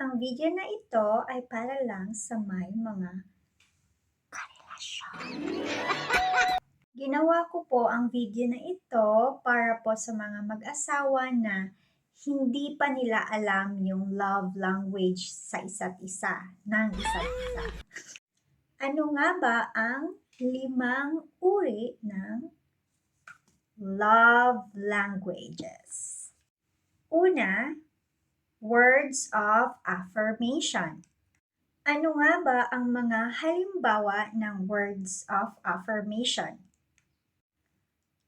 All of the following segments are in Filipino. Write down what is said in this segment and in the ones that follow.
ang video na ito ay para lang sa may mga karelasyon. Ginawa ko po ang video na ito para po sa mga mag-asawa na hindi pa nila alam yung love language sa isa't isa, ng isa't isa. Ano nga ba ang 5 uri ng love languages? Una, words of affirmation. Ano nga ba ang mga halimbawa ng words of affirmation?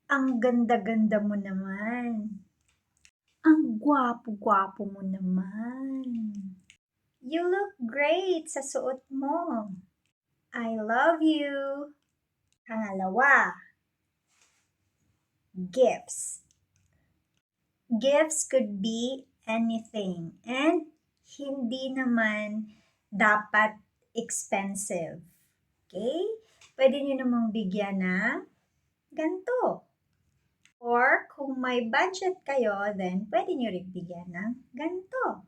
Ang ganda-ganda mo naman. Ang gwapo-gwapo mo naman. You look great sa suot mo. I love you. Pangalawa, gifts. Gifts could be anything and hindi naman dapat expensive. Okay? Pwede nyo namang bigyan ng ganito. Or kung may budget kayo, then pwede nyo rin bigyan ng ganito.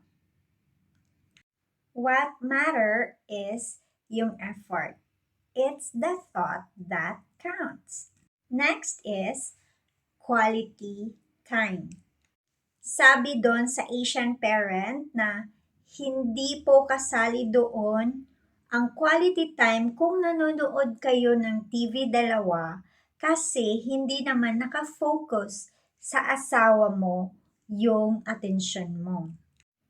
What matter is yung effort. It's the thought that counts. Next is quality time. Sabi doon sa Asian parent na hindi po kasali doon ang quality time kung nanonood kayo ng TV dalawa kasi hindi naman nakafocus sa asawa mo yung atensyon mo.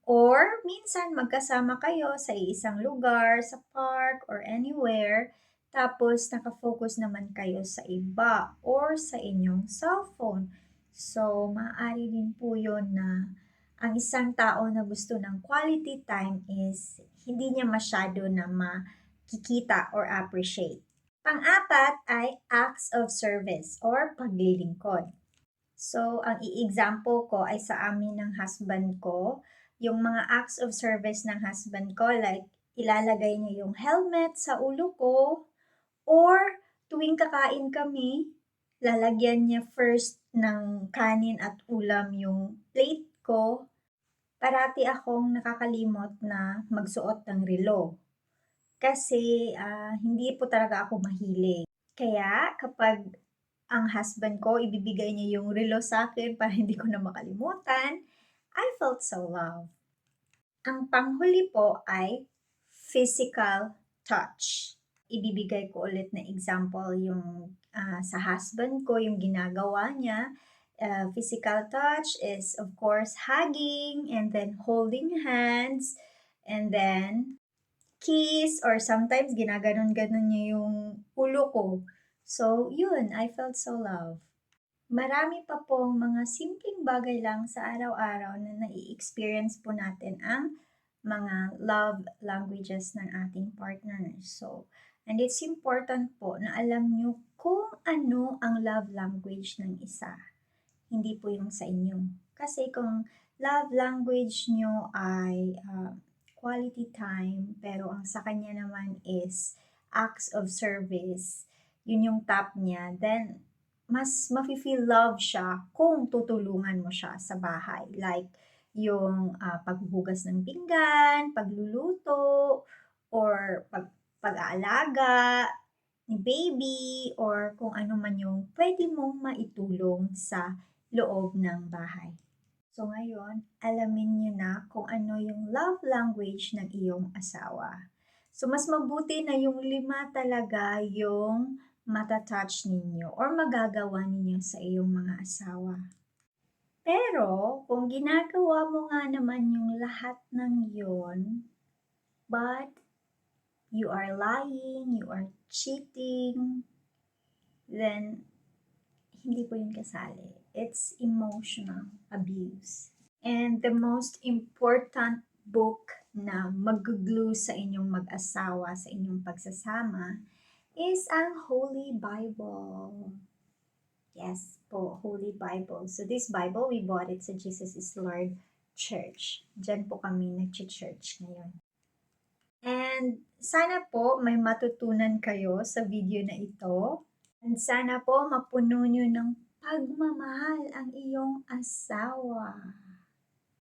Or minsan magkasama kayo sa isang lugar, sa park or anywhere, tapos nakafocus naman kayo sa iba or sa inyong cellphone. So, maaari din po yun na ang isang tao na gusto ng quality time is hindi niya masyado na makikita or appreciate. Pang-apat ay acts of service or paglilingkod. So, ang i-example ko ay sa amin ng husband ko, yung mga acts of service ng husband ko, like ilalagay niya yung helmet sa ulo ko, or tuwing kakain kami, lalagyan niya first ng kanin at ulam yung plate ko. Parati akong nakakalimot na magsuot ng relo. Kasi hindi po talaga ako mahilig. Kaya kapag ang husband ko, ibibigay niya yung relo sa akin para hindi ko na makalimutan, I felt so loved. Ang panghuli po ay physical touch. Ibibigay ko ulit na example yung sa husband ko, yung ginagawa niya. Physical touch is of course hugging and then holding hands and then kiss or sometimes ginaganon-ganon niya yung ulo ko. So, yun, I felt so loved. Marami pa pong mga simpleng bagay lang sa araw-araw na nai-experience po natin ang mga love languages ng ating partners. So, and it's important po na alam nyo kung ano ang love language ng isa. Hindi po yung sa inyo. Kasi kung love language nyo ay quality time, pero ang sa kanya naman is acts of service, yun yung top niya, then mas mafe-feel love siya kung tutulungan mo siya sa bahay. Like yung paghuhugas ng pinggan, pagluluto, or pag-aalaga ni baby, or kung ano man yung pwede mong maitulong sa loob ng bahay. So ngayon, alamin niyo na kung ano yung love language ng iyong asawa. So mas mabuti na yung 5 talaga yung matatouch ninyo or magagawa ninyo sa iyong mga asawa. Pero kung ginagawa mo nga naman yung lahat ng yon, but you are lying, you are cheating, then hindi po yung kasali. It's emotional abuse. And the most important book na mag-glue sa inyong mag-asawa, sa inyong pagsasama, is ang Holy Bible. Yes po, Holy Bible. So this Bible, we bought it sa Jesus is Lord Church. Diyan po kami nag-church ngayon. And sana po may matutunan kayo sa video na ito. And sana po mapuno nyo ng pagmamahal ang iyong asawa.